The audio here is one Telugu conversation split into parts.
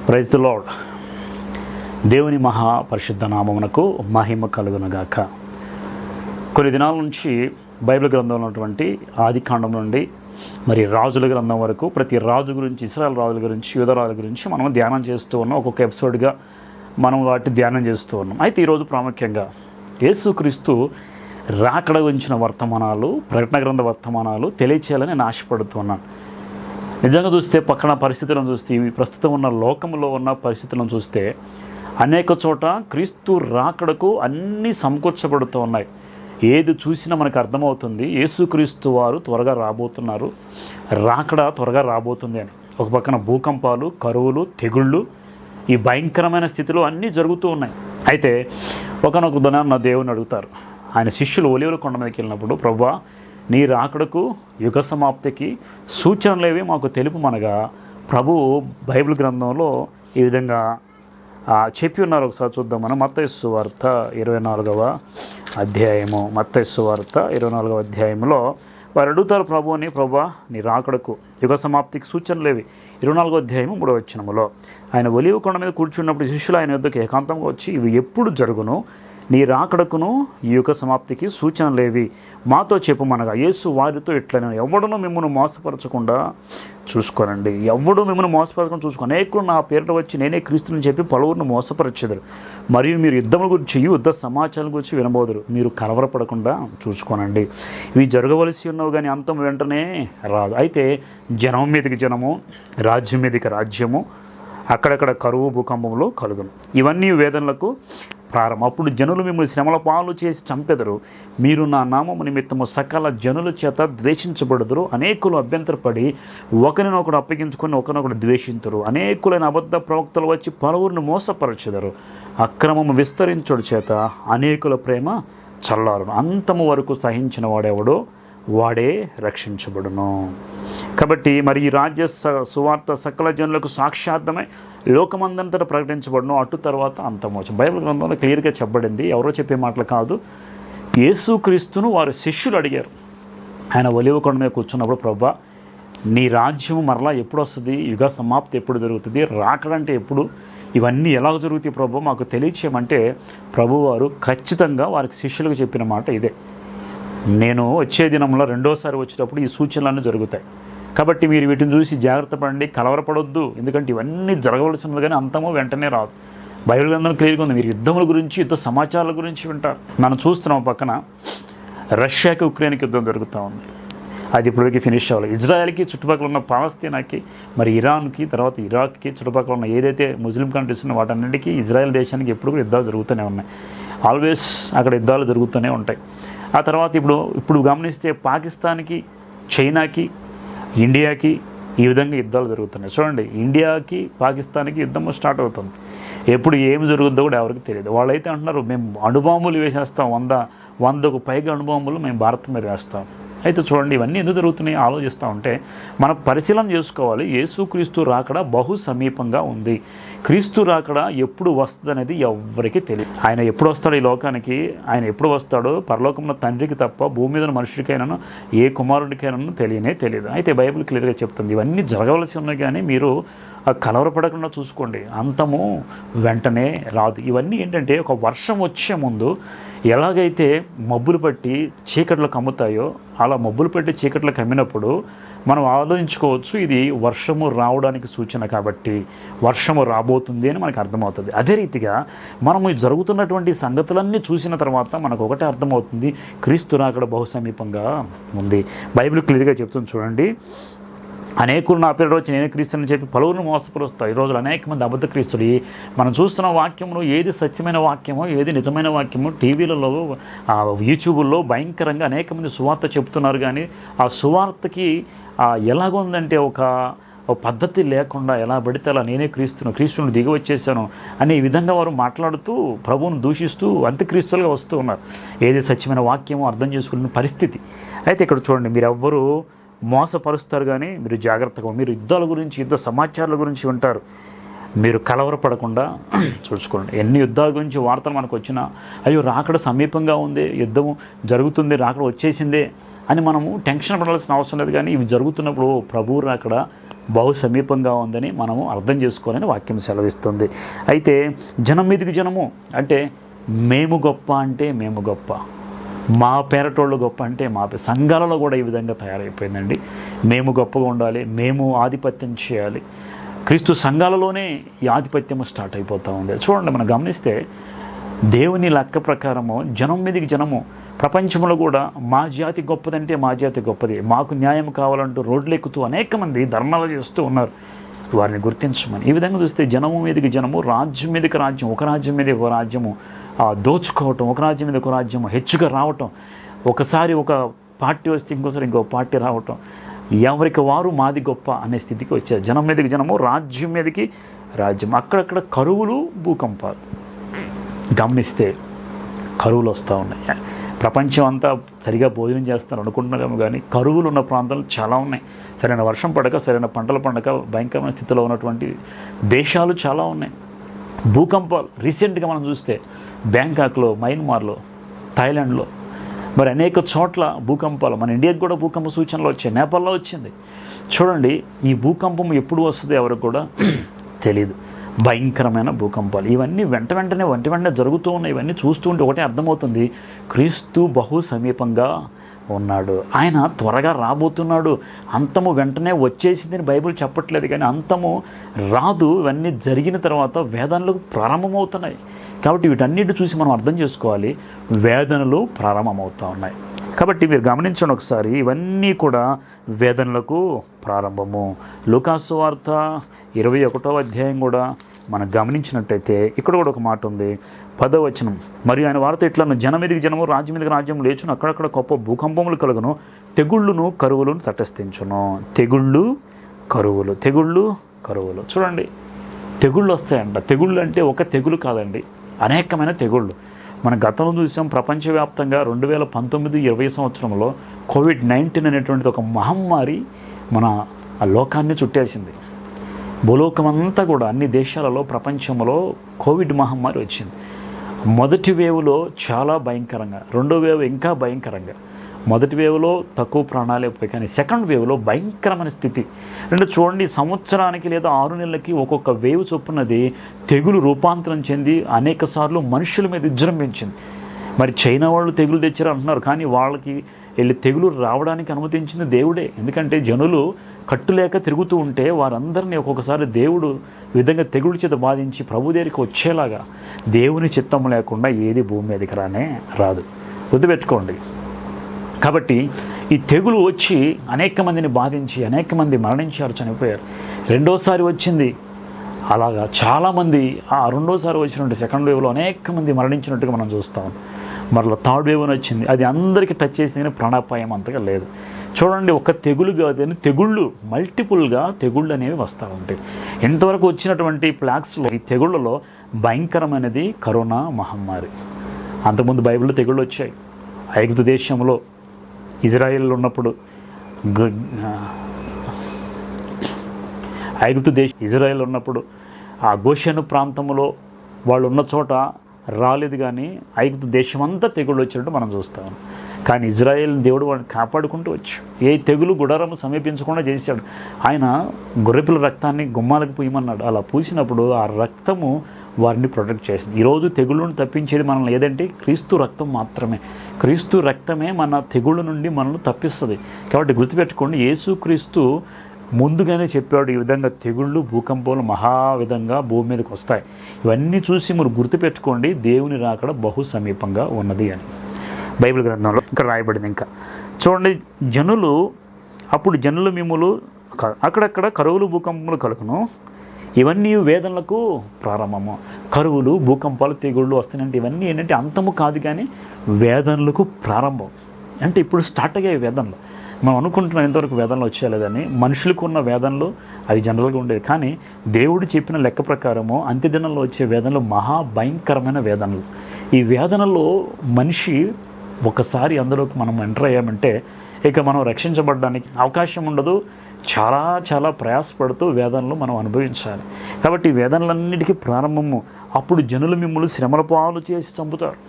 Praise the lord. దేవుని మహాపరిశుద్ధ నామమునకు మహిమ కలుగునగాక. కొన్ని దినాల నుంచి బైబిల్ గ్రంథంలో ఉన్నటువంటి ఆదికాండం నుండి మరి రాజుల గ్రంథం వరకు ప్రతి రాజు గురించి, ఇశ్రాయేల్ రాజుల గురించి, యూదా రాజుల గురించి మనం ధ్యానం చేస్తూ ఉన్నాం. ఒక్కొక్క ఎపిసోడ్గా మనం వాటిని ధ్యానం చేస్తూ ఉన్నాం. అయితే ఈరోజు ప్రాముఖ్యంగా యేసుక్రీస్తు రాకడ గురించిన వర్తమానాలు, ప్రకటన గ్రంథ వర్తమానాలు తెలియచేయాలని నేను ఆశపడుతున్నాను. నిజంగా చూస్తే పక్కన పరిస్థితులను చూస్తే, ఇవి ప్రస్తుతం ఉన్న లోకంలో ఉన్న పరిస్థితులను చూస్తే అనేక చోట క్రీస్తు రాకడకు అన్నీ సమకూర్చబడుతూ ఉన్నాయి. ఏది చూసినా మనకు అర్థమవుతుంది యేసుక్రీస్తు వారు త్వరగా రాబోతున్నారు, రాకడ త్వరగా రాబోతుంది అని. ఒక పక్కన భూకంపాలు, కరువులు, తెగుళ్ళు, ఈ భయంకరమైన స్థితిలో అన్నీ జరుగుతూ ఉన్నాయి. అయితే ఒకనొక దినాన నా దేవుని అడుగుతారు, ఆయన శిష్యులు ఒలీవల కొండ మీదకి వెళ్ళినప్పుడు, ప్రభువా నీ రాకడకు, యుగ సమాప్తికి సూచనలేవి మాకు తెలుపుమనగా ప్రభువు బైబిల్ గ్రంథంలో ఈ విధంగా చెప్పి ఉన్నారు. ఒకసారి చూద్దాం మనం. మత్తయి సువార్త 24వ అధ్యాయము. మత్తయి సువార్త 24వ అధ్యాయంలో వారు అడుగుతారు ప్రభువుని, ప్రభువా నీ రాకడకు, యుగ సమాప్తికి సూచనలేవి. 24వ అధ్యాయము 3వ వచనములో ఆయన ఒలీవ కొండ మీద కూర్చున్నప్పుడు శిష్యులు ఆయన యొద్దకు ఏకాంతంగా వచ్చి, ఇవి ఎప్పుడు జరుగును, నీ రాకడకును ఈ యుగ సమాప్తికి సూచనలేవి మాతో చెప్పమనగా యేసు వారితో ఇట్లనే, ఎవడనూ మిమ్మల్ని మోసపరచకుండా చూసుకోనండి. ఎవడు మిమ్మల్ని మోసపరచకుండా చూసుకో. అనేకులు నా పేరుట వచ్చి నేనే క్రీస్తుని చెప్పి పలువురిని మోసపరచెదరు. మరియు మీరు యుద్ధముల గురించి, యుద్ధ సమాచారం గురించి వినబోదురు. మీరు కలవరపడకుండా చూసుకోనండి. ఇవి జరగవలసి ఉన్నవి కానీ అంతం వెంటనే రాదు. అయితే జనం మీదకి జనము, రాజ్యం మీదకి రాజ్యము, అక్కడక్కడ కరువు, భూకంపంలో కలుగును. ఇవన్నీ వేదనలకు ప్రారంభం. అప్పుడు జనులు మిమ్మల్ని శ్రమల పాలు చేసి చంపెదరు. మీరు నా నామము నిమిత్తము సకల జనుల చేత ద్వేషించబడుదురు. అనేకులు అభ్యంతరపడి ఒకరినొకడు అప్పగించుకొని ఒకరినొకడు ద్వేషింతురు. అనేకులైన అబద్ధ ప్రవక్తలు వచ్చి పలువురిని మోసపరచెదరు. అక్రమము విస్తరించుడు చేత అనేకుల ప్రేమ చల్లారును. అంతము వరకు సహించిన వాడెవడో వాడే రక్షించబడును. కాబట్టి మరి ఈ రాజ్య సువార్త సకల జనులకు సాక్షార్థమై లోకమందంతటా ప్రకటించబడును. అటు తర్వాత అంతమోచం. బైబిల్ గ్రంథంలో క్లియర్గా చెప్పబడింది, ఎవరో చెప్పే మాటలు కాదు. యేసుక్రీస్తును వారి శిష్యులు అడిగారు. ఆయన ఒలీవ కొండ మీద కూర్చున్నప్పుడు, ప్రభువా నీ రాజ్యం మరలా ఎప్పుడు వస్తుంది, యుగ సమాప్తి ఎప్పుడు జరుగుతుంది, రాకడంటే ఎప్పుడు, ఇవన్నీ ఎలా జరుగుతాయి ప్రభు మాకు తెలియచేయమంటే, ప్రభువారు ఖచ్చితంగా వారికి శిష్యులకు చెప్పిన మాట ఇదే, నేను వచ్చే దినంలో రెండోసారి వచ్చేటప్పుడు ఈ సూచనలన్నీ జరుగుతాయి. కాబట్టి మీరు వీటిని చూసి జాగ్రత్త పడండి, కలవరపడొద్దు. ఎందుకంటే ఇవన్నీ జరగవలసినది కానీ అంతమో వెంటనే రాదు. బైబిల్ గ్రంథం క్లియర్గా ఉంది. మీరు యుద్ధముల గురించి, యుద్ధ సమాచారాల గురించి వింటారు. మనం చూస్తున్నాం పక్కన రష్యాకి, ఉక్రెయిన్కి యుద్ధం జరుగుతూ ఉంది. అది ఇప్పటివరకు ఫినిష్ అవ్వాలి. ఇజ్రాయెల్కి, చుట్టుపక్కల ఉన్న పాలస్తీనాకి, మరి ఇరాన్కి, తర్వాత ఇరాక్కి, చుట్టుపక్కల ఉన్న ఏదైతే ముస్లిం కంట్రీస్ ఉన్న వాటన్నిటికీ ఇజ్రాయెల్ దేశానికి ఎప్పుడు కూడా యుద్ధాలు జరుగుతూనే ఉన్నాయి. ఆల్వేస్ అక్కడ యుద్ధాలు జరుగుతూనే ఉంటాయి. ఆ తర్వాత ఇప్పుడు గమనిస్తే పాకిస్తాన్కి, చైనాకి, ఇండియాకి ఈ విధంగా యుద్ధాలు జరుగుతున్నాయి. చూడండి, ఇండియాకి, పాకిస్తాన్కి యుద్ధం స్టార్ట్ అవుతుంది. ఎప్పుడు ఏం జరుగుతుందో కూడా ఎవరికి తెలియదు. వాళ్ళైతే అంటున్నారు, మేము అణుబాంబులు వేసేస్తాం, 100కు పైగా అణుబాంబులు మేము భారత్ మీద వేస్తాం. అయితే చూడండి, ఇవన్నీ ఎందుకు జరుగుతున్నాయి ఆలోచిస్తూ ఉంటే మనం పరిశీలన చేసుకోవాలి. యేసుక్రీస్తు రాకడ బహు సమీపంగా ఉంది. క్రీస్తు రాకడ ఎప్పుడు వస్తుంది అనేది ఎవరికి తెలియదు. ఆయన ఎప్పుడు వస్తాడో ఈ లోకానికి, ఆయన ఎప్పుడు వస్తాడో పరలోకంలో తండ్రికి తప్ప భూమి మీద మనుషుడికైనాను, ఏ కుమారుడికైనాను తెలియదు. అయితే బైబిల్ క్లియర్గా చెప్తుంది, ఇవన్నీ జరగవలసి ఉన్నాయి కానీ మీరు కలవరపడకుండా చూసుకోండి, అంతము వెంటనే రాదు. ఇవన్నీ ఏంటంటే ఒక వర్షం వచ్చే ముందు ఎలాగైతే మబ్బులు పట్టి చీకట్లు కమ్ముతాయో, అలా మబ్బులు పట్టి చీకట్లు కమ్మినప్పుడు మనం ఆలోచించుకోవచ్చు, ఇది వర్షము రావడానికి సూచన కాబట్టి వర్షము రాబోతుంది అని మనకు అర్థమవుతుంది. అదే రీతిగా మనము జరుగుతున్నటువంటి సంగతులన్నీ చూసిన తర్వాత మనకు ఒకటే అర్థమవుతుంది, క్రీస్తు రాకడ బహు సమీపంగా ఉంది. బైబిల్ క్లియర్గా చెప్తుంది. చూడండి, అనేకులు నా పేరు వచ్చి నేనే క్రీస్తుని చెప్పి పలువురిని మోసపరుస్తాయి. ఈ రోజులు అనేక మంది అబద్ధ క్రీస్తులు. మనం చూస్తున్న వాక్యములు ఏది సత్యమైన వాక్యమో, ఏది నిజమైన వాక్యమో టీవీలలో, యూట్యూబుల్లో భయంకరంగా అనేక మంది సువార్త చెప్తున్నారు. కానీ ఆ సువార్తకి ఎలాగుందంటే ఒక పద్ధతి లేకుండా ఎలా పడితే అలా నేనే క్రీస్తును దిగి వచ్చేసాను అనే విధంగా వారు మాట్లాడుతూ ప్రభువును దూషిస్తూ అంత్యక్రీస్తులుగా వస్తూ ఉన్నారు. ఏది సత్యమైన వాక్యమో అర్థం చేసుకునే పరిస్థితి. అయితే ఇక్కడ చూడండి, మీరెవ్వరూ మోసపరుస్తారు కానీ మీరు జాగ్రత్తగా, మీరు యుద్ధాల గురించి, యుద్ధ సమాచారాల గురించి వింటారు, మీరు కలవరపడకుండా చూసుకోండి. ఎన్ని యుద్ధాల గురించి వార్తలు మనకు వచ్చినా, అయ్యో రాకడ సమీపంగా ఉంది, యుద్ధము జరుగుతుంది, రాకడ వచ్చేసిందే అని మనము టెన్షన్ పడాల్సిన అవసరం లేదు. కానీ ఇవి జరుగుతున్నప్పుడు ప్రభువు రాకడ బహు సమీపంగా ఉందని మనము అర్థం చేసుకోవాలని వాక్యం సెలవిస్తుంది. అయితే జనం మీదకి జనము అంటే మేము గొప్ప అంటే మేము గొప్ప, మా పేరటోళ్ళు గొప్ప అంటే మా సంఘాలలో కూడా ఈ విధంగా తయారైపోయిందండి. మేము గొప్పగా ఉండాలి, మేము ఆధిపత్యం చేయాలి. క్రీస్తు సంఘాలలోనే ఈ ఆధిపత్యము స్టార్ట్ అయిపోతూ ఉంది. చూడండి, మనం గమనిస్తే దేవుని లెక్క ప్రకారము జనం మీదకి జనము ప్రపంచంలో కూడా మా జాతి గొప్పదంటే మా జాతి గొప్పది, మాకు న్యాయం కావాలంటూ రోడ్లెక్కుతూ అనేక మంది ధర్నాలు చేస్తూ ఉన్నారు. వారిని గుర్తించమని. ఈ విధంగా చూస్తే జనము మీదకి జనము, రాజ్యం మీదకి రాజ్యం, ఒక రాజ్యం మీద ఒక రాజ్యము దోచుకోవటం, ఒక రాజ్యం మీద ఒక రాజ్యము హెచ్చుగా రావటం, ఒకసారి ఒక పార్టీ వస్తే ఇంకోసారి ఇంకో పార్టీ రావటం, ఎవరికి వారు మాది గొప్ప అనే స్థితికి వచ్చారు. జనం మీదకి జనము, రాజ్యం మీదకి రాజ్యం. అక్కడక్కడ కరువులు, భూకంపాలు గమనిస్తే కరువులు వస్తూ ఉన్నాయి. ప్రపంచం అంతా సరిగా భోజనం చేస్తున్నారు అనుకుంటున్నాము, కానీ కరువులు ఉన్న ప్రాంతాలు చాలా ఉన్నాయి. సరైన వర్షం పడక, సరైన పంటలు పండక భయంకరమైన స్థితిలో ఉన్నటువంటి దేశాలు చాలా ఉన్నాయి. భూకంపాలు రీసెంట్గా మనం చూస్తే బ్యాంకాక్లో, మయన్మార్లో, థాయిలాండ్లో, మరి అనేక చోట్ల భూకంపాలు. మన ఇండియాకి కూడా భూకంప సూచనలు వచ్చాయి, నేపాల్లో వచ్చింది. చూడండి, ఈ భూకంపం ఎప్పుడు వస్తుంది ఎవరికి కూడా తెలియదు. భయంకరమైన భూకంపాలు ఇవన్నీ వెంటనే జరుగుతూ ఉన్నాయి. ఇవన్నీ చూస్తూ ఉంటే ఒకటే అర్థమవుతుంది, క్రీస్తు బహు సమీపంగా ఉన్నాడు, ఆయన త్వరగా రాబోతున్నాడు. అంతము వెంటనే వచ్చేసిందని బైబిల్ చెప్పట్లేదు, కానీ అంతము రాదు. ఇవన్నీ జరిగిన తర్వాత వేదనలు ప్రారంభమవుతున్నాయి. కాబట్టి వీటన్నిటి చూసి మనం అర్థం చేసుకోవాలి, వేదనలు ప్రారంభమవుతూ ఉన్నాయి. కాబట్టి మీరు గమనించండి ఒకసారి, ఇవన్నీ కూడా వేదనలకు ప్రారంభము. లూకాసు వార్త 21వ అధ్యాయం కూడా మనం గమనించినట్టయితే ఇక్కడ కూడా ఒక మాట ఉంది, 10వ వచనం. మరియు ఆయన వార్త ఇట్లను, జనం మీదకి జనము, రాజ్యం మీదకి రాజ్యం లేచును, అక్కడక్కడ గొప్ప భూకంపములు కలుగును, తెగుళ్ళును కరువులను తటస్థించును. తెగుళ్ళు కరువులు. చూడండి, తెగుళ్ళు వస్తాయంట. తెగుళ్ళు అంటే ఒక తెగులు కాదండి, అనేకమైన తెగుళ్ళు. మన గతంలో చూసాం, ప్రపంచవ్యాప్తంగా 2019-20 సంవత్సరంలో కోవిడ్-19 అనేటువంటిది ఒక మహమ్మారి మన లోకాన్ని చుట్టేసింది. భూలోకమంతా కూడా అన్ని దేశాలలో, ప్రపంచంలో కోవిడ్ మహమ్మారి వచ్చింది. మొదటి వేవ్లో చాలా భయంకరంగా, రెండో వేవ్ ఇంకా భయంకరంగా. మొదటి వేవ్లో తక్కువ ప్రాణాలే పోయి, కానీ సెకండ్ వేవ్లో భయంకరమైన స్థితి. చూడండి, సంవత్సరానికి లేదా 6 నెలలకి ఒక్కొక్క వేవ్ చొప్పునది తెగులు రూపాంతరం చెంది అనేక సార్లు మనుషుల మీద విజృంభించింది. మరి చైనా వాళ్ళు తెగులు తెచ్చారు అంటున్నారు, కానీ వాళ్ళకి వెళ్ళి తెగులు రావడానికి అనుమతించింది దేవుడే. ఎందుకంటే జనులు కట్టులేక తిరుగుతూ ఉంటే వారందరినీ ఒక్కొక్కసారి దేవుడు విధంగా తెగులు చేత బాధించి ప్రభు దగ్గరికి వచ్చేలాగా, దేవుని చిత్తం లేకుండా ఏది భూమి మీదకి రాదు. గుర్తుపెట్టుకోండి. కాబట్టి ఈ తెగులు వచ్చి అనేక మందిని బాధించి అనేక మంది మరణించారు, చనిపోయారు. రెండోసారి వచ్చింది, అలాగా చాలామంది ఆ రెండోసారి వచ్చినట్టు సెకండ్ వేవ్లో అనేక మంది మరణించినట్టుగా మనం చూస్తాం. మరలా థర్డ్ వేవ్ అని వచ్చింది, అది అందరికీ టచ్ చేసింది, ప్రాణాపాయం అంతగా లేదు. చూడండి, ఒక తెగులు కాదు అని తెగుళ్ళు, మల్టిపుల్గా తెగుళ్ళు అనేవి వస్తూ ఉంటాయి. ఇంతవరకు వచ్చినటువంటి ప్లాగ్స్లో, ఈ తెగుళ్ళలో భయంకరమైనది కరోనా మహమ్మారి. అంతకుముందు బైబిల్లో తెగుళ్ళు వచ్చాయి. ఐగుప్తు దేశంలో ఇజ్రాయెల్ ఉన్నప్పుడు, ఇజ్రాయెల్ ఉన్నప్పుడు ఆ గోషెను ప్రాంతంలో వాళ్ళు ఉన్న చోట రాలేదు, కానీ ఐగుప్తు దేశం అంతా తెగుళ్ళు వచ్చినట్టు మనం చూస్తాం. కానీ ఇజ్రాయెల్ దేవుడు వాడిని కాపాడుకుంటూ వచ్చు. ఏ తెగులు గుడారము సమీపించకుండా చేశాడు. ఆయన గొర్రెపిల్ల రక్తాన్ని గుమ్మాలకు పూయమన్నాడు. అలా పూసినప్పుడు ఆ రక్తము వారిని ప్రొటెక్ట్ చేసింది. ఈరోజు తెగుళ్ళను తప్పించేది మనల్ని ఏదంటే క్రీస్తు రక్తం మాత్రమే. క్రీస్తు రక్తమే మన తెగుళ్ళ నుండి మనల్ని తప్పిస్తుంది. కాబట్టి గుర్తుపెట్టుకోండి, యేసుక్రీస్తు ముందుగానే చెప్పాడు, ఈ విధంగా తెగుళ్ళు, భూకంపాలు విధంగా భూమి మీదకి వస్తాయి. ఇవన్నీ చూసి మీరు గుర్తుపెట్టుకోండి, దేవుని రాకడ బహు సమీపంగా ఉన్నది అని బైబిల్ గ్రంథంలో ఇంకా రాయబడింది. ఇంకా చూడండి, అప్పుడు జనులు మిమ్ములు అక్కడక్కడ కరువులు, భూకంపములు కలుగును, ఇవన్నీ వేదనలకు ప్రారంభము. కరువులు, భూకంపాలు, తెగుళ్ళు వస్తాయంటే ఇవన్నీ ఏంటంటే అంతము కాదు, కానీ వేదనలకు ప్రారంభం. అంటే ఇప్పుడు స్టార్ట్ అయ్యాయి వేదనలు. మనం అనుకుంటున్నాం ఎంతవరకు వేదనలు వచ్చేలేదని. మనుషులకు ఉన్న వేదనలు అవి జనరల్గా ఉండేవి, కానీ దేవుడు చెప్పిన లెక్క ప్రకారము అంత్యదినంలో వచ్చే వేదనలు భయంకరమైన వేదనలు. ఈ వేదనలో మనిషి ఒకసారి అందులోకి మనం ఎంటర్ అయ్యామంటే ఇక మనం రక్షించబడడానికి అవకాశం ఉండదు. చాలా చాలా ప్రయాసపడుతూ వేదనలు మనం అనుభవించాలి. కాబట్టి ఈ వేదనలన్నిటికీ ప్రారంభము. అప్పుడు జనులు మిమ్మల్ని శ్రమల పాలు చేసి చంపుతారు.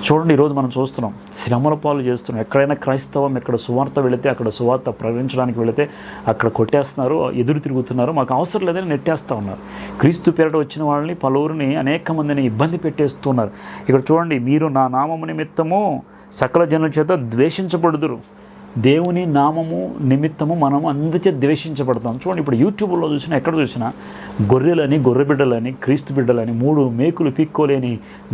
చూడండి, ఈరోజు మనం చూస్తున్నాం, శ్రమల పాలు చేస్తున్నాం. ఎక్కడైనా క్రైస్తవం, ఎక్కడ సువార్త వెళితే, అక్కడ సువార్త ప్రకటించడానికి వెళితే అక్కడ కొట్టేస్తున్నారు, ఎదురు తిరుగుతున్నారు, మాకు అవసరం లేదని నెట్టేస్తూ ఉన్నారు. క్రీస్తు పేరిట వచ్చిన వాళ్ళని, పలువురిని, అనేక మందిని ఇబ్బంది పెట్టేస్తున్నారు. ఇక్కడ చూడండి, మీరు నా నామము నిమిత్తము సకల జనుల చేత ద్వేషించబడుదురు. దేవుని నామము నిమిత్తము మనం అందుచే ద్వేషించబడతాం. చూడండి, ఇప్పుడు యూట్యూబ్లో చూసినా, ఎక్కడ చూసినా గొర్రెలని, గొర్రె బిడ్డలని, క్రీస్తు బిడ్డలని, 3 మేకులు పీక్కోలేని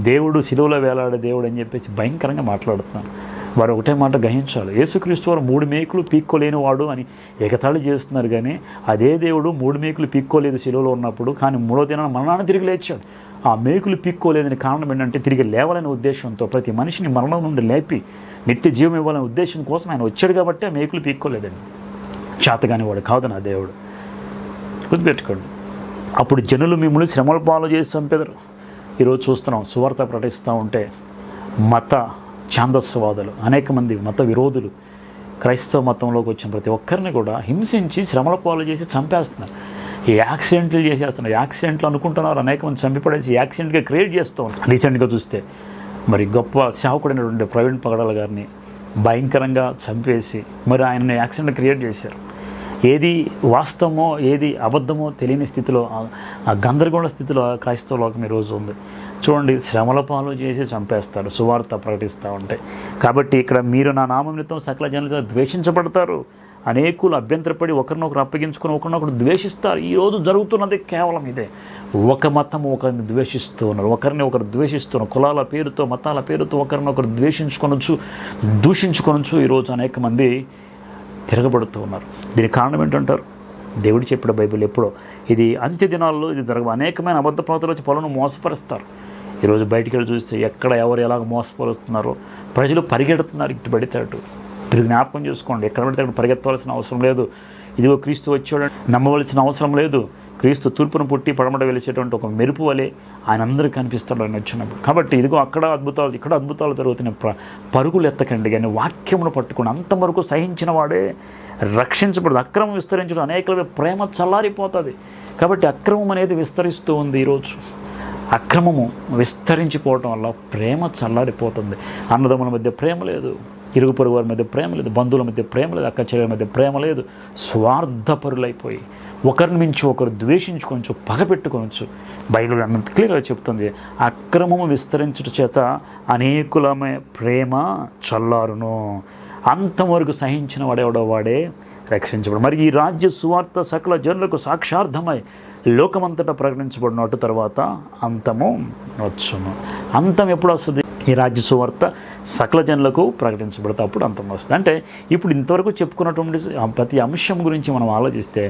దేవుడు, శిలువలో వేలాడే దేవుడు అని చెప్పేసి భయంకరంగా మాట్లాడుతున్నారు. వారు ఒకటే మాట గ్రహించాలి, యేసుక్రీస్తు వారు 3 మేకులు పీక్కోలేని వాడు అని ఎగతాళి చేస్తున్నారు. కానీ అదే దేవుడు 3 మేకులు పీక్కోలేదు శిలువలో ఉన్నప్పుడు, కానీ 3వ దినాన మరణాన్ని తిరిగి లేచాడు. ఆ మేకులు పీక్కోలేదని కారణం ఏంటంటే, తిరిగి లేవాలనే ఉద్దేశంతో ప్రతి మనిషిని మరణం నుండి లేపి నిత్య జీవం ఇవ్వాలనే ఉద్దేశం కోసం ఆయన వచ్చాడు కాబట్టి ఆ మేకులు పీక్కోలేదండి. చేతగాని వాడు కాదు నా దేవుడు. గుర్తుపెట్టుకోండి. అప్పుడు జనులు మిమ్మల్ని శ్రమల పాలు చేసి చంపెదరు. ఈరోజు చూస్తున్నాం, సువార్త ప్రకటిస్తూ ఉంటే మత ఛాందస్వాదులు, అనేక మంది మత విరోధులు క్రైస్తవ మతంలోకి వచ్చిన ప్రతి ఒక్కరిని కూడా హింసించి శ్రమల పాలు చేసి చంపేస్తున్నారు. యాక్సిడెంట్లు చేసేస్తున్నారు. యాక్సిడెంట్లు అనుకుంటున్నారు, అనేక మంది చంపిపడేసి యాక్సిడెంట్గా క్రియేట్ చేస్తూ ఉన్నారు. రీసెంట్గా చూస్తే మరి గొప్ప సేవకుడైనటువంటి ప్రవీణ్ పగడాల గారిని భయంకరంగా చంపేసి మరి ఆయనని యాక్సిడెంట్ క్రియేట్ చేశారు. ఏది వాస్తవమో ఏది అబద్ధమో తెలియని స్థితిలో, ఆ గందరగోళ స్థితిలో క్రైస్తవ లోకం ఈరోజు ఉంది. చూడండి, శ్రమల పాలు చేసి చంపేస్తాడు సువార్త ప్రకటిస్తూ ఉంటే. కాబట్టి ఇక్కడ మీరు నా నామం నిమిత్తం సకల జనులుగా ద్వేషించబడతారు. అనేకులు అభ్యంతరపడి ఒకరినొకరు అప్పగించుకొని ఒకరినొకరు ద్వేషిస్తారు. ఈరోజు జరుగుతున్నది కేవలం ఇదే. ఒక మతము ఒకరిని ద్వేషిస్తూ ఉన్నారు, ఒకరిని ఒకరు ద్వేషిస్తున్నారు. కులాల పేరుతో, మతాల పేరుతో ఒకరినొకరు ద్వేషించుకొనొచ్చు, దూషించుకొనొచ్చు. ఈరోజు అనేక మంది తిరగబడుతూ ఉన్నారు. దీనికి కారణం ఏంటంటారు? దేవుడు చెప్పిన బైబిల్ ఎప్పుడో ఇది అంత్య దినాల్లో ఇది జరగదు. అనేకమైన అబద్ధ ప్రవక్తలు వచ్చి పలువురిని మోసపరుస్తారు. ఈరోజు బయటికి వెళ్ళి చూస్తే ఎక్కడ ఎవరు ఎలాగ మోసపరుస్తున్నారో ప్రజలు పరిగెడుతున్నారు, ఇటు పడితే అటు. మీరు జ్ఞాపకం చేసుకోండి, ఎక్కడ పడితే అక్కడ పరిగెత్తవలసిన అవసరం లేదు. ఇదిగో క్రీస్తు వచ్చాడు నమ్మవలసిన అవసరం లేదు. క్రీస్తు తూర్పును పుట్టి పడమట వెలిసేటువంటి ఒక మెరుపు వలె ఆయన అందరికీ కనిపిస్తాడు ఆయన వచ్చినప్పుడు. కాబట్టి ఇదిగో అక్కడ అద్భుతాలు, ఇక్కడ అద్భుతాలు జరుగుతున్న పరుగులు ఎత్తకండి, కానీ వాక్యమును పట్టుకుని అంతవరకు సహించిన వాడే రక్షించబడదు. అక్రమం విస్తరించడం అనేకల ప్రేమ చల్లారిపోతుంది. కాబట్టి అక్రమం అనేది విస్తరిస్తూ ఉంది. ఈరోజు అక్రమము విస్తరించిపోవటం వల్ల ప్రేమ చల్లారిపోతుంది. అన్నదమ్ముల మధ్య ప్రేమ లేదు, ఇరుగు పొరుగు వారి మధ్య ప్రేమ లేదు, బంధువుల మధ్య ప్రేమ లేదు, అక్క చెల్లెల మధ్య ప్రేమ లేదు. స్వార్థపరులైపోయి ఒకరిని మించి ఒకరు ద్వేషించుకొనొచ్చు, పగపెట్టుకొనొచ్చు. బైబిల్ అన్నంత క్లియర్గా చెప్తుంది, అక్రమము విస్తరించుట చేత అనేకులమే ప్రేమ చల్లారును. అంతవరకు సహించిన వాడెవడో వాడే రక్షించబడు. మరి ఈ రాజ్య సువార్త సకల జనులకు సాక్షార్థమై లోకమంతటా ప్రకటించబడినట్టు తర్వాత అంతము వచ్చును. అంతం ఎప్పుడు వస్తుంది? ఈ రాజ్య సువార్త సకల జనులకు ప్రకటించబడితే అప్పుడు అంతం వస్తుంది. అంటే ఇప్పుడు ఇంతవరకు చెప్పుకున్నటువంటి ప్రతి అంశం గురించి మనం ఆలోచిస్తే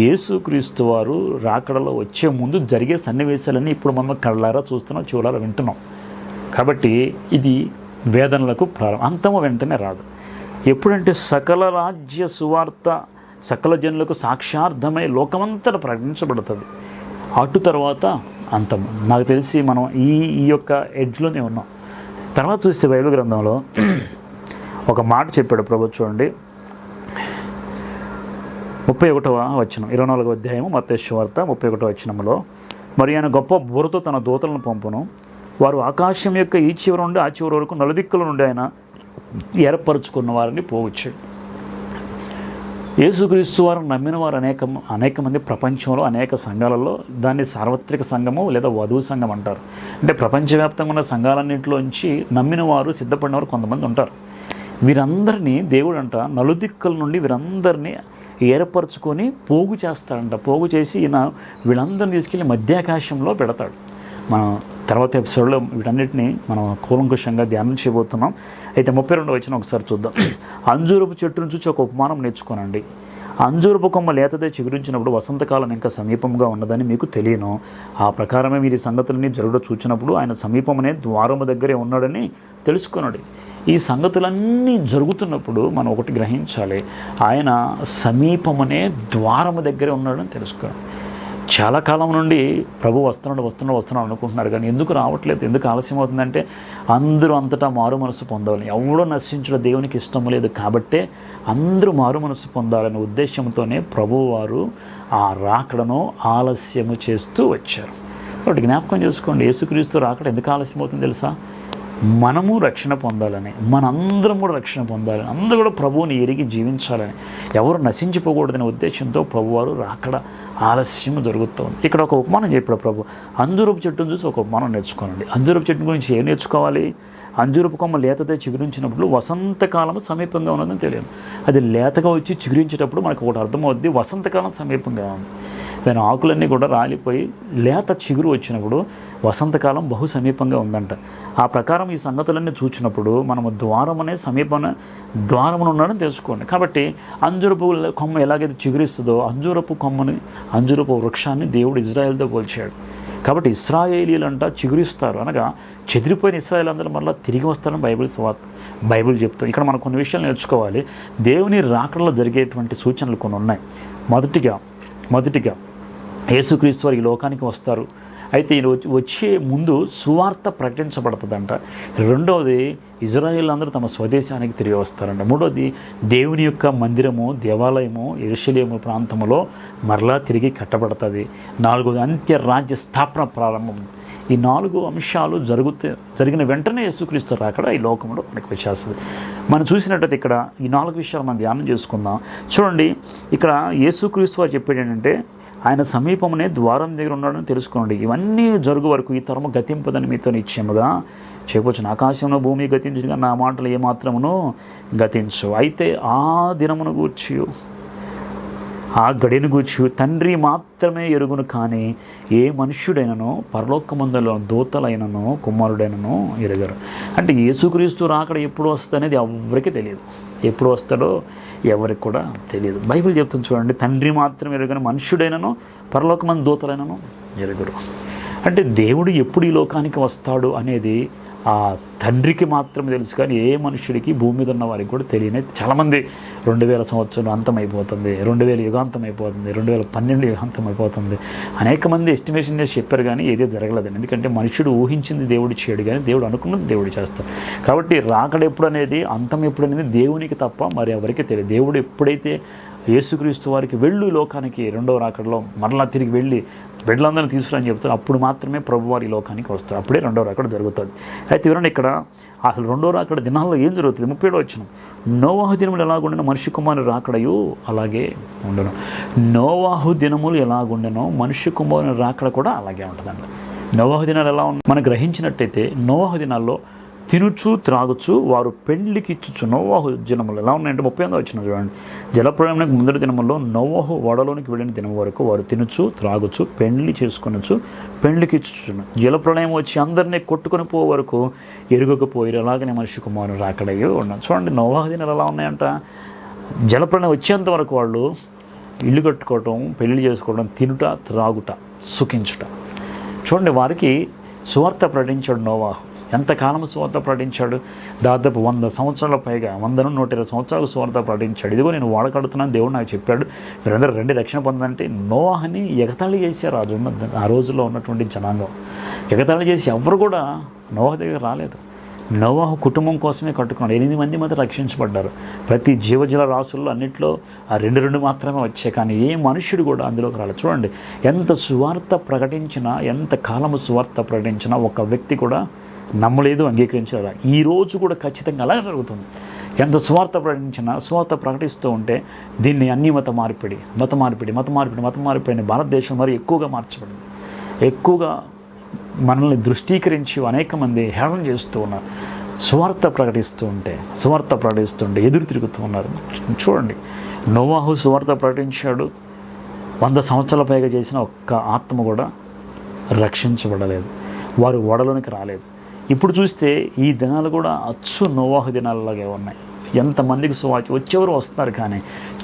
యేసుక్రీస్తు వారు రాకడలో వచ్చే ముందు జరిగే సన్నివేశాలన్నీ ఇప్పుడు మనం కళ్ళారా చూస్తున్నాం, చెవులారా వింటున్నాం. కాబట్టి ఇది వేదనలకు ప్రారంభం. అంతము వెంటనే రాదు. ఎప్పుడంటే సకల రాజ్య సువార్త సకల జనులకు సాక్షార్థమై లోకమంతటా ప్రకటించబడుతుంది. అటు తర్వాత అంతం. నాకు తెలిసి మనం ఈ యొక్క ఎడ్జ్లోనే ఉన్నాం. తర్వాత చూస్తే బైబిల్ గ్రంథంలో ఒక మాట చెప్పాడు ప్రభు. చూడండి, 31వ వచనం, 24వ అధ్యాయము మత్తయి సువార్త 31వ వచనంలో, మరి ఆయన గొప్ప బూరతో తన దూతలను పంపును, వారు ఆకాశం యొక్క ఈ చివరి నుండి ఆ చివరి వరకు నలుదిక్కుల నుండి ఆయన ఏర్పరచుకున్న వారిని పోవచ్చాడు. యేసుక్రీస్తు వారు నమ్మిన వారు అనేక మంది ప్రపంచంలో అనేక సంఘాలలో, దాన్ని సార్వత్రిక సంఘము లేదా వధువు సంఘం అంటారు. అంటే ప్రపంచవ్యాప్తంగా ఉన్న సంఘాలన్నింటిలోంచి నమ్మిన వారు, సిద్ధపడిన వారు కొంతమంది ఉంటారు. వీరందరినీ దేవుడు అంట నలుదిక్కుల నుండి వీరందరినీ ఏర్పరచుకొని పోగు చేస్తాడంట. పోగు చేసి ఈయన వీళ్ళందరినీ తీసుకెళ్ళి మధ్యాకాశంలో పెడతాడు. మనం తర్వాత ఎపిసోడ్లో వీటన్నిటిని మనం కూలంకుషంగా ధ్యానం చేయబోతున్నాం. అయితే 32వ వచనం ఒకసారి చూద్దాం. అంజూరపు చెట్టును చూసి ఒక ఉపమానం నేర్చుకోనండి. అంజూరపు కొమ్మ లేతదే చిగురించినప్పుడు వసంతకాలం ఇంకా సమీపంగా ఉన్నదని మీకు తెలియను. ఆ ప్రకారమే మీరు ఈ సంగతులన్నీ జరుగుట చూచినప్పుడు ఆయన సమీపమనే ద్వారము దగ్గరే ఉన్నాడని తెలుసుకున్నాడు. ఈ సంగతులన్నీ జరుగుతున్నప్పుడు మనం ఒకటి గ్రహించాలి, ఆయన సమీపమనే ద్వారము దగ్గరే ఉన్నాడని తెలుసుకోవాలి. చాలా కాలం నుండి ప్రభు వస్తున్నాడు అనుకుంటున్నారు, కానీ ఎందుకు రావట్లేదు, ఎందుకు ఆలస్యం అవుతుందంటే అందరూ అంతటా మారు మనసు పొందాలి. ఎవడో నశించడం దేవునికి ఇష్టం లేదు. కాబట్టే అందరూ మారు మనసు పొందాలనే ఉద్దేశంతోనే ప్రభువారు ఆ రాకడను ఆలస్యము చేస్తూ వచ్చారు. కాబట్టి జ్ఞాపకం చేసుకోండి, యేసుక్రీస్తు రాకడ ఎందుకు ఆలస్యం అవుతుంది తెలుసా? మనము రక్షణ పొందాలని, మనందరం కూడా రక్షణ పొందాలని, అందరూ కూడా ప్రభువుని ఎరిగి జీవించాలని, ఎవరు నశించిపోకూడదనే ఉద్దేశంతో ప్రభువారు రాకడ ఆలస్యం జరుగుతుంది. ఇక్కడ ఒక ఉపమానం చెప్పాడు ప్రభు. అంజూరపు చెట్టును చూసి ఒక ఉపమానం నేర్చుకోనండి. అంజూరపు చెట్టు గురించి ఏం నేర్చుకోవాలి? అంజూరపు కొమ్మ లేతదే చిగురించినప్పుడు వసంతకాలం సమీపంగా ఉన్నదని తెలియదు. అది లేతగా వచ్చి చిగురించేటప్పుడు మనకు ఒకటి అర్థమవుద్ది, వసంతకాలం సమీపంగా ఉంది. దాని ఆకులన్నీ కూడా రాలిపోయి లేత చిగురు వచ్చినప్పుడు వసంతకాలం బహు సమీపంగా ఉందంట. ఆ ప్రకారం ఈ సంగతులన్నీ చూచినప్పుడు మనము ద్వారం అనే ద్వారమును ఉన్నాడని తెలుసుకోండి. కాబట్టి అంజూరపు కొమ్మ ఎలాగైతే చిగురిస్తుందో అంజూరపు వృక్షాన్ని దేవుడు ఇజ్రాయేల్తో పోల్చాడు. కాబట్టి ఇశ్రాయేలీలంట చిగురిస్తారు, అనగా చెదిరిపోయిన ఇశ్రాయేల్ అందరూ మళ్ళీ తిరిగి వస్తారని బైబిల్ చెప్తాం. ఇక్కడ మనం కొన్ని విషయాలు నేర్చుకోవాలి. దేవుని రాకడలో జరిగేటువంటి సూచనలు కొన్ని ఉన్నాయి. మొదటిగా యేసుక్రీస్తు వారు ఈ లోకానికి వస్తారు. అయితే వచ్చే ముందు సువార్త ప్రకటించబడుతుందంట. రెండవది ఇజ్రాయేల్ అందరూ తమ స్వదేశానికి తిరిగి వస్తారంట. మూడవది దేవుని యొక్క మందిరము, దేవాలయము యెరూషలేము ప్రాంతంలో మరలా తిరిగి కట్టబడుతుంది. నాలుగవది అంత్యరాజ్య స్థాపన ప్రారంభం. ఈ 4 అంశాలు జరిగిన వెంటనే యేసుక్రీస్తు రాకడ ఈ లోకంలో మనకు వచ్చేస్తుంది. మనం చూసినట్టయితే ఇక్కడ ఈ 4 విషయాలు మనం ధ్యానం చేసుకుందాం. చూడండి, ఇక్కడ యేసుక్రీస్తు వారు చెప్పేది ఏంటంటే ఆయన సమీపమునే ద్వారం దగ్గర ఉన్నాడని తెలుసుకోండి. ఇవన్నీ జరుగు వరకు ఈ తరము గతింపదని మీతో నిశ్చయముగా చెప్పొచ్చును. ఆకాశంలో భూమి గతించుగా నా మాటలు ఏమాత్రమును గతించు. అయితే ఆ దినమును గూర్చి, ఆ గడిని గూర్చి తండ్రి మాత్రమే ఎరుగును, కానీ ఏ మనుష్యుడైనను పరలోకమందులో దూతలైనను కుమారుడైనను ఎరుగరు. అంటే యేసుక్రీస్తు రాకడ ఎప్పుడు వస్తుంది అనేది ఎవరికి తెలియదు. ఎప్పుడు వస్తాడో ఎవరికి కూడా తెలియదు. బైబిల్ చెప్తుంది చూడండి, తండ్రి మాత్రం ఎరుగని మనుష్యుడైనను పరలోకమందు దూతలైనను ఎరుగరు. అంటే దేవుడు ఎప్పుడు ఈ లోకానికి వస్తాడు అనేది ఆ తండ్రికి మాత్రమే తెలుసు, కానీ ఏ మనుష్యుడికి భూమి మీద ఉన్న వారికి కూడా తెలియని. చాలామంది 2000 సంవత్సరం అంతమైపోతుంది, 2000 యుగాంతం అయిపోతుంది, 2012 యుగాంతం అయిపోతుంది, అనేక మంది ఎస్టిమేషన్ చేసి చెప్పారు, కానీ ఏదో జరగలేదండి. ఎందుకంటే మనుషుడు ఊహించింది దేవుడు చేయడు, కానీ దేవుడు అనుకున్నది దేవుడు చేస్తాడు. కాబట్టి రాకడ ఎప్పుడు అనేది, అంతం ఎప్పుడు అనేది దేవునికి తప్ప మరి ఎవరికి తెలియదు. దేవుడు ఎప్పుడైతే యేసుక్రీస్తు వారికి వెళ్ళు లోకానికి రెండవ రాకడలో మరలా తిరిగి వెళ్ళి బిడ్డలందరినీ తీసుకురని చెప్తారు, అప్పుడు మాత్రమే ప్రభువారు ఈ లోకానికి వస్తారు. అప్పుడే రెండవ రాకడ జరుగుతుంది. అయితే వినండి, ఇక్కడ అసలు రెండవ రాకడ దినాల్లో ఏం జరుగుతుంది? 37 వచనం, నోవాహు దినములు ఎలాగుండెనో మనుష్య కుమారుని రాకడయు అలాగే ఉండను. నోవాహు దినములు ఎలాగుండెనో మనుష్య కుమారుని రాకడ కూడా అలాగే ఉంటుందండి. నోవాహు దినాలు ఎలా ఉన్నాయి మనం గ్రహించినట్టయితే, నోవాహు దినాల్లో తినుచు త్రాగుచు వారు పెండ్లికి ఇచ్చుచు. నోవాహు దినములు ఎలా ఉన్నాయంటే 38 వచనం చూడండి, జలప్రళయానికి ముందటి దినముల్లో నోవాహు ఓడలోనికి వెళ్ళిన దినం వరకు వారు తినుచు త్రాగుచు పెండ్లి చేసుకొనొచ్చు పెండ్లికి ఇచ్చుచును. జలప్రళయం వచ్చి అందరినీ కొట్టుకొని పోయే వరకు ఎరుగకపోయారు. అలాగనే మనిషి కుమారుని రాకడయ్యో ఉన్నాను. చూడండి, నోవాహు దినాలు ఎలా ఉన్నాయంట, జలప్రళయం వచ్చేంత వరకు వాళ్ళు ఇల్లు కట్టుకోవటం, పెళ్లి చేసుకోవడం, తినుట త్రాగుట, సుఖించుట. చూడండి, వారికి సువార్త ప్రకటించాడు నోవాహు. ఎంతకాలం సువార్త ప్రకటించాడు? దాదాపు 100 సంవత్సరాల పైగా, 120 సంవత్సరాలు సువార్త ప్రకటించాడు. ఇదిగో నేను వాడకడుతున్నాను, దేవుడు నాకు చెప్పాడు, మీరందరూ రండి రక్షణ పొందంటే. నోవాహుని ఎగతాళి చేశారు ఆ రోజుల్లో ఉన్నటువంటి జనాంగం. ఎగతాళి చేసి ఎవరు కూడా నోవాహు దగ్గర రాలేదు. నోవాహు కుటుంబం కోసమే కట్టుకున్నాడు. 8 మంది మాత్రం రక్షించబడ్డారు. ప్రతి జీవజల రాసుల్లో అన్నింటిలో ఆ 2 మాత్రమే వచ్చాయి, కానీ ఏ మనుష్యుడు కూడా అందులోకి రాలేదు. చూడండి, ఎంత సువార్త ప్రకటించినా, ఎంత కాలము సువార్త ప్రకటించినా ఒక వ్యక్తి కూడా నమ్మలేదు, అంగీకరించారు. ఈ రోజు కూడా ఖచ్చితంగా అలాగే జరుగుతుంది. ఎంత సువార్త ప్రకటించినా, సువార్త ప్రకటిస్తూ ఉంటే దీన్ని అన్ని మత మార్పిడి అని భారతదేశం మరి ఎక్కువగా మార్చబడింది. ఎక్కువగా మనల్ని దృష్టీకరించి అనేక మంది హేళన చేస్తూ ఉన్నారు. సువార్త ప్రకటిస్తుంటే ఎదురు తిరుగుతూ ఉన్నారు. చూడండి, నోవాహు సువార్త ప్రకటించాడు, 100 సంవత్సరాల పైగా చేసిన ఒక్క ఆత్మ కూడా రక్షించబడలేదు. వారు ఓడలోనికి రాలేదు. ఇప్పుడు చూస్తే ఈ దినాలు కూడా అచ్చు నోవాహు దినాలలాగే ఉన్నాయి. ఎంతమందికి సువార్త వచ్చేవారు వస్తున్నారు, కానీ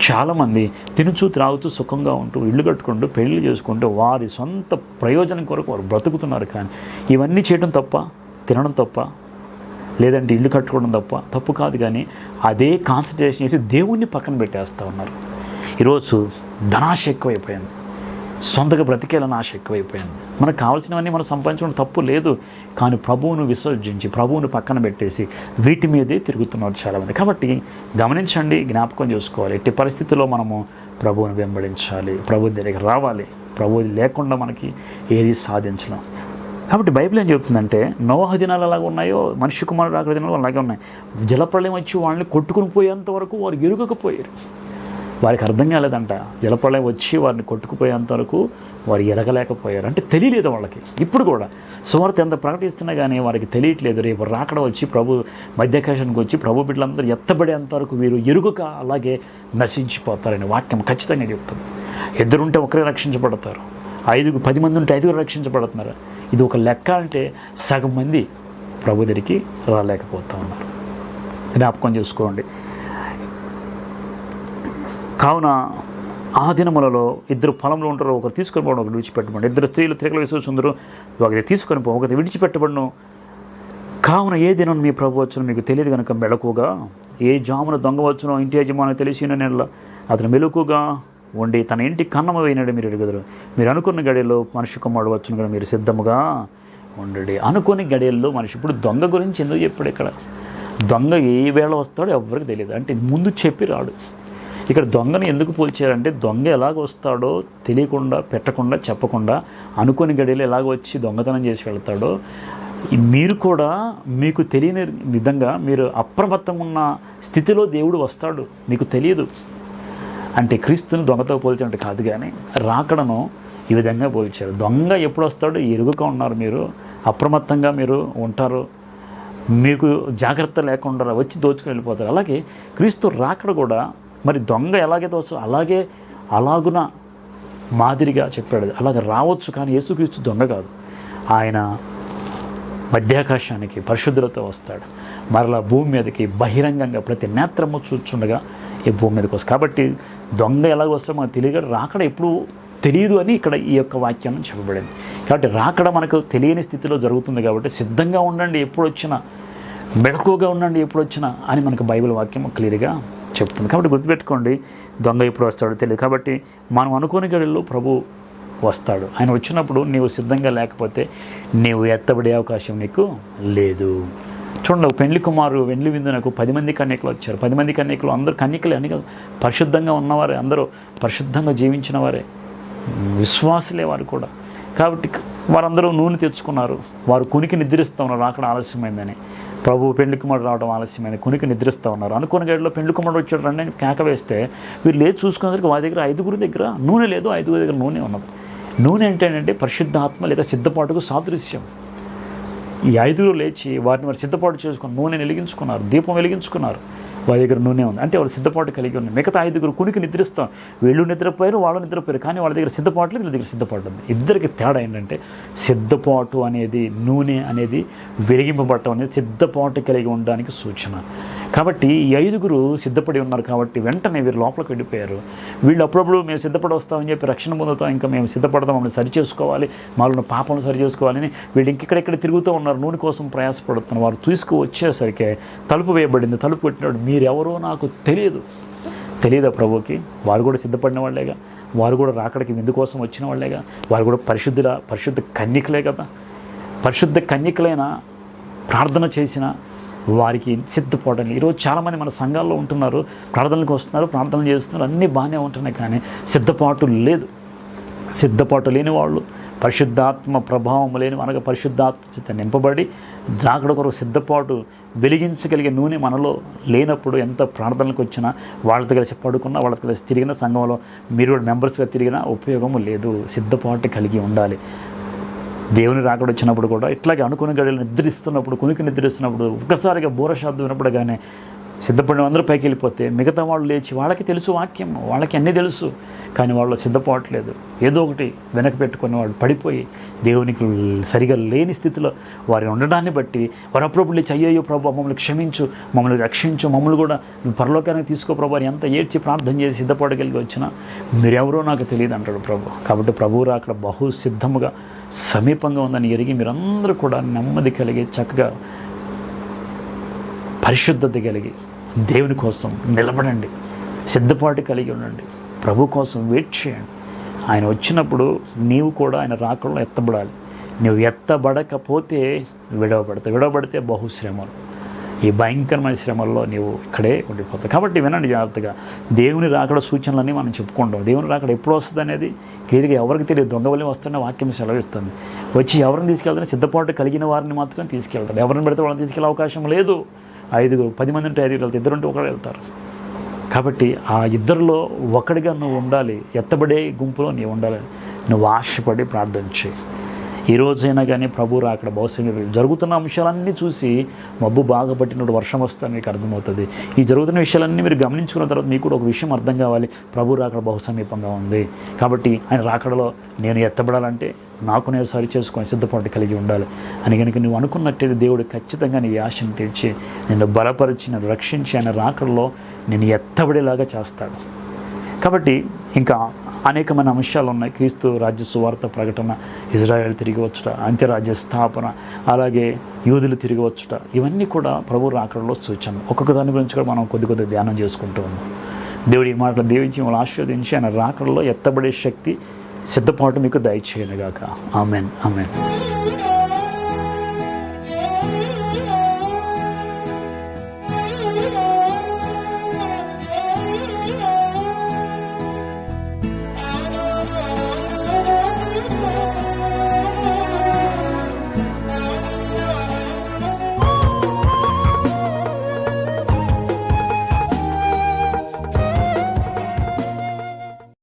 చాలామంది తినుచూ త్రాగుతూ సుఖంగా ఉంటూ ఇల్లు కట్టుకుంటూ పెళ్లి చేసుకుంటూ వారి సొంత ప్రయోజనం కొరకు వారు బ్రతుకుతున్నారు. కానీ ఇవన్నీ చేయడం తప్ప, తినడం తప్ప, లేదంటే ఇల్లు కట్టుకోవడం తప్పు కాదు, కానీ అదే కాన్సన్ట్రేషన్ చేసి దేవుణ్ణి పక్కన పెట్టేస్తూ ఉన్నారు. ఈరోజు ధనాశ ఎక్కువైపోయింది, సొంతగా బ్రతికేయాలని ఆశ ఎక్కువైపోయింది. మనకు కావాల్సినవన్నీ మనం సంపాదించడం తప్పు లేదు, కానీ ప్రభువును విసర్జించి ప్రభువును పక్కన పెట్టేసి వీటి మీదే తిరుగుతున్నారు చాలామంది. కాబట్టి గమనించండి, జ్ఞాపకం చేసుకోవాలి. ఎట్టి పరిస్థితుల్లో మనము ప్రభువును వెంబడించాలి, ప్రభు దగ్గరికి రావాలి. ప్రభువు లేకుండా మనకి ఏది సాధించలేం. కాబట్టి బైబిల్ ఏం చెబుతుందంటే నోవహ దినాలు ఎలాగ ఉన్నాయో మనిషి కుమారుడు రాకడ దినాలు అలాగే ఉన్నాయి. జలప్రళయం వచ్చి వాళ్ళని కొట్టుకుని పోయేంత వరకు వారు ఎరుగకపోయారు. వారికి అర్థం కాలేదంట. జలప్రళయం వచ్చి వారిని కొట్టుకుపోయేంత వరకు వారు ఎరగలేకపోయారు. అంటే తెలియలేదు వాళ్ళకి. ఇప్పుడు కూడా సువార్త ఎంత ప్రకటిస్తున్నా కానీ వారికి తెలియట్లేదు. రేపు రాకడ వచ్చి ప్రభు మధ్యాకాశానికి వచ్చి ప్రభు బిడ్డలందరూ ఎత్తబడేంత వరకు వీరు ఎరుగక అలాగే నశించిపోతారని వాక్యం ఖచ్చితంగా చెప్తుంది. ఇద్దరుంటే ఒకరే రక్షించబడతారు, 10 మంది ఉంటే 5 రక్షించబడుతున్నారు. ఇది ఒక లెక్క. అంటే సగం మంది ప్రభు దగ్గరికి రాలేకపోతూ ఉన్నారు. జ్ఞాపకం చేసుకోండి. కావున ఆ దినములలో 2 పొలంలో ఉంటారు, ఒకరు తీసుకొని పోవడం, ఒకరు విడిచిపెట్టబడి. 2 స్త్రీలు తిరగలు వేసుకుందరు, ఒకరి తీసుకొని పో, ఒకరి విడిచిపెట్టబడును. కావున ఏ దినం మీ ప్రభు వచ్చునో మీకు తెలియదు కనుక మెలకుగా, ఏ జామున దొంగ వచ్చునో ఇంటి యజమాని తెలిసిన నెల అతను మెలకుగా ఉండి తన ఇంటి కన్నమ వేయినాడు మీరు ఎరుగుదరు. మీరు అనుకున్న గడియల్లో మనిషి కుమారుడు వచ్చును కదా మీరు సిద్ధముగా ఉండడి. అనుకుని గడియల్లో మనిషి. ఇప్పుడు దొంగ గురించి ఎందుకు చెప్పాడు ఇక్కడ? దొంగ ఏ వేళ వస్తాడో ఎవరికి తెలియదు. అంటే ముందు చెప్పి రాడు. ఇక్కడ దొంగని ఎందుకు పోల్చారంటే దొంగ ఎలాగ వస్తాడో తెలియకుండా, పెట్టకుండా, చెప్పకుండా అనుకుని గడియలు ఎలాగ వచ్చి దొంగతనం చేసి వెళ్తాడో మీరు కూడా మీకు తెలియని విధంగా మీరు అప్రమత్తంగా ఉన్న స్థితిలో దేవుడు వస్తాడు. మీకు తెలియదు. అంటే క్రీస్తుని దొంగతో పోల్చినట్టు కాదు, కానీ రాకడను ఈ విధంగా పోల్చారు. దొంగ ఎప్పుడు వస్తాడో ఎరుగుగా ఉన్నారు, మీరు అప్రమత్తంగా మీరు ఉంటారు, మీకు జాగ్రత్త లేకుండా వచ్చి దోచుకుని వెళ్ళిపోతారు. అలాగే క్రీస్తు రాకడ కూడా మరి దొంగ ఎలాగైతే వస్తుందో అలాగున మాదిరిగా చెప్పాడు. అలాగే రావచ్చు, కానీ యేసుక్రీస్తు దొంగ కాదు. ఆయన మధ్యాకాశానికి పరిశుద్ధులతో వస్తాడు. మరలా భూమి మీదకి బహిరంగంగా ప్రతి నేత్రము చూచుండగా ఈ భూమి మీదకి వస్తుంది. కాబట్టి దొంగ ఎలాగ వస్తాడో మనకు తెలియదు. రాకడ ఎప్పుడు తెలియదు అని ఇక్కడ ఈ యొక్క వాక్యం చెప్పబడింది. కాబట్టి రాకడ మనకు తెలియని స్థితిలో జరుగుతుంది. కాబట్టి సిద్ధంగా ఉండండి, ఎప్పుడు వచ్చినా మెళకువగా ఉండండి, ఎప్పుడు వచ్చినా అని మనకు బైబిల్ వాక్యం క్లియర్గా చెప్తుంది. కాబట్టి గుర్తుపెట్టుకోండి, దొంగ ఎప్పుడు వస్తాడో తెలియదు. కాబట్టి మనం అనుకోని గడిలో ప్రభు వస్తాడు. ఆయన వచ్చినప్పుడు నీవు సిద్ధంగా లేకపోతే నీవు ఎత్తబడే అవకాశం నీకు లేదు. చూడండి, పెళ్లి కుమారు వెండి విందునకు 10 మంది కన్యకులు వచ్చారు. 10 మంది కన్యకులు అందరూ కన్యకులే అని పరిశుద్ధంగా ఉన్నవారే, అందరూ పరిశుద్ధంగా జీవించిన వారే, విశ్వాసులే వారు కూడా. కాబట్టి వారందరూ నూనె తెచ్చుకున్నారు. వారు కునికి నిద్రిస్తూ ఉన్నారు రాకడ ఆలస్యమైందని. ప్రభు పెళ్లి కుమారుడు రావడం ఆలస్యమైంది, కునికి నిద్రిస్తూ ఉన్నారు. అనుకున్న గడిలో పెళ్లి కుమారుడు వచ్చాడు రండి అని కేక వేస్తే వీరు లేచి చూసుకునేసరికి వారి దగ్గర 5 దగ్గర నూనె లేదు, 5 దగ్గర నూనె ఉన్నది. నూనె ఏంటంటే పరిశుద్ధాత్మ లేదా సిద్ధపాటుకు సాదృశ్యం. ఈ 5 లేచి వారిని సిద్ధపాటు చేసుకుని నూనె వెలిగించుకున్నారు, దీపం వెలిగించుకున్నారు. వారి దగ్గర నూనె ఉంది అంటే వాళ్ళు సిద్ధపాటు కలిగి ఉన్నారు. మిగతా 5 కునికి నిద్రిస్తాం, వీళ్ళు నిద్రపోయారు, వాళ్ళు నిద్రపోయారు, కానీ వాళ్ళ దగ్గర సిద్ధపాటు లేదు, వీళ్ళ దగ్గర సిద్ధపాటు ఉంది. ఇద్దరికి తేడా ఏంటంటే సిద్ధపాటు అనేది, నూనె అనేది, వెలిగింపబడటం అనేది సిద్ధపాటు కలిగి ఉండడానికి సూచన. కాబట్టి ఈ 5 సిద్ధపడి ఉన్నారు. కాబట్టి వెంటనే వీరు లోపలికి వెళ్ళిపోయారు. వీళ్ళు అప్పుడప్పుడు మేము సిద్ధపడి వస్తామని చెప్పి రక్షణ పొందుతాం, ఇంకా మేము సిద్ధపడతాం, మమ్మల్ని సరి చేసుకోవాలి, మాలో పాపం సరి చేసుకోవాలని వీళ్ళు ఇంకెక్కడెక్కడ తిరుగుతూ ఉన్నారు, నూనె కోసం ప్రయాసపడుతున్నారు. వారు తీసుకువచ్చేసరికి తలుపు వేయబడింది. తలుపు పెట్టినాడు, మీరెవరో నాకు తెలియదా ప్రభుకి? వారు కూడా సిద్ధపడిన వాళ్ళేగా, వారు కూడా రాకడికి విందు కోసం వచ్చిన వాళ్ళేగా, వారు కూడా పరిశుద్ధ కన్యకలే కదా. పరిశుద్ధ కన్యకలైన ప్రార్థన చేసిన వారికి సిద్ధపడండి. ఈరోజు చాలామంది మన సంఘాల్లో ఉంటున్నారు, ప్రార్థనలకు వస్తున్నారు, ప్రార్థనలు చేస్తున్నారు, అన్నీ బాగానే ఉంటున్నాయి, కానీ సిద్ధపాటు లేదు. సిద్ధపాటు లేని వాళ్ళు, పరిశుద్ధాత్మ ప్రభావం లేని, అనగా పరిశుద్ధాత్మ చేత నింపబడి రాకడ కొరకు సిద్ధపాటు వెలిగించగలిగే నూనె మనలో లేనప్పుడు ఎంత ప్రార్థనలకు వచ్చినా, వాళ్ళతో కలిసి పడుకున్నా, వాళ్ళతో కలిసి తిరిగిన, సంఘంలో మీరు కూడా మెంబర్స్గా తిరిగినా ఉపయోగము లేదు. సిద్ధపాటు కలిగి ఉండాలి. దేవుని రాకడ వచ్చినప్పుడు కూడా ఇట్లాగే అనుకుని గడియలు నిద్రిస్తున్నప్పుడు, కునికి నిద్రిస్తున్నప్పుడు ఒక్కసారిగా బూరశాబ్దం వినప్పుడు కానీ సిద్ధపడిన అందరూ పైకి వెళ్ళిపోతే మిగతా వాళ్ళు లేచి, వాళ్ళకి తెలుసు వాక్యం, వాళ్ళకి అన్నీ తెలుసు, కానీ వాళ్ళు సిద్ధపడట్లేదు. ఏదో ఒకటి వెనక పెట్టుకుని వాళ్ళు పడిపోయి దేవునికి సరిగా లేని స్థితిలో వారి ఉండడాన్ని బట్టి వారు అప్పుడప్పుడు లేచి అయ్యో ప్రభు మమ్మల్ని క్షమించు, మమ్మల్ని రక్షించు, మమ్మల్ని కూడా పరలోకానికి తీసుకో ప్రభు అని ఎంత ఏడ్చి ప్రార్థన చేసి సిద్ధపడగలిగి వచ్చినా మీరెవరో నాకు తెలియదు అంటాడు ప్రభు. కాబట్టి ప్రభువు రాకడ బహు సిద్ధముగా సమీపంగా ఉందని ఎరిగి మీరందరూ కూడా నెమ్మది కలిగి చక్కగా పరిశుద్ధత కలిగి దేవుని కోసం నిలబడండి, సిద్ధపాటు కలిగి ఉండండి, ప్రభు కోసం వెయిట్ చేయండి. ఆయన వచ్చినప్పుడు నీవు కూడా ఆయన రాకడలో ఎత్తబడాలి. నువ్వు ఎత్తబడకపోతే విడవబడితే బహుశ్రమలు. ఈ భయంకరమైన శ్రమల్లో నీవు ఇక్కడే ఉండిపోతావు. కాబట్టి వినండి జాగ్రత్తగా. దేవుని రాకడ సూచనలన్నీ మనం చెప్పుకుంటాం. దేవుని రాకడ ఎప్పుడు వస్తుంది అనేది క్లియర్గా ఎవరికి తెలియదు. దొంగ వల్లే వస్తున్న వాక్యం సెలవిస్తుంది. వచ్చి ఎవరిని తీసుకెళ్తానే సిద్ధపాటు కలిగిన వారిని మాత్రం తీసుకెళ్తాడు. ఎవరిని పెడితే వాళ్ళని తీసుకెళ్ళే అవకాశం లేదు. 10 మంది ఉంటే 5 వెళ్తారు, 2 ఉంటే 1 వెళ్తారు. కాబట్టి ఆ ఇద్దరిలో ఒకడిగా నువ్వు ఉండాలి. ఎత్తబడే గుంపులో నీవు ఉండాలి. నువ్వు ఆశపడి ప్రార్థన చేయి. ఈ రోజైనా కానీ ప్రభు రాకడ బహుశా జరుగుతున్న అంశాలన్నీ చూసి మబ్బు బాగా పట్టినప్పుడు వర్షం వస్తుందని మీకు అర్థమవుతుంది. ఈ జరుగుతున్న విషయాలన్నీ మీరు గమనించుకున్న తర్వాత మీకు కూడా ఒక విషయం అర్థం కావాలి. ప్రభు రాకడ బహు సమీపంగా ఉంది. కాబట్టి ఆయన రాకడలో నేను ఎత్తబడాలంటే నాకు నేను సరి చేసుకొని సిద్ధపాటు కలిగి ఉండాలి అని కనుక నువ్వు అనుకున్నట్టయితే దేవుడు ఖచ్చితంగా నీ ఆశను తీర్చి నిన్ను బలపరిచి నన్ను రక్షించి ఆయన రాకడలో నేను ఎత్తబడేలాగా చేస్తాడు. కాబట్టి ఇంకా అనేకమైన అంశాలు ఉన్నాయి. క్రీస్తు రాజ్య సువార్త ప్రకటన, ఇజ్రాయెల్ తిరిగి వచ్చుట, అంత్యరాజ్య స్థాపన, అలాగే యూదులు తిరిగి వచ్చుట, ఇవన్నీ కూడా ప్రభు రాకడలో సూచన. ఒక్కొక్క దాని గురించి కూడా మనం కొద్ది ధ్యానం చేసుకుంటూ ఉన్నాం. దేవుడి ఈ మాటలు దీవించి మిమ్మల్ని ఆశీర్వదించి ఆయన రాకడలో ఎత్తబడే శక్తి సిద్ధపాటు మీకు దయచేయనుగాక. Amen, amen.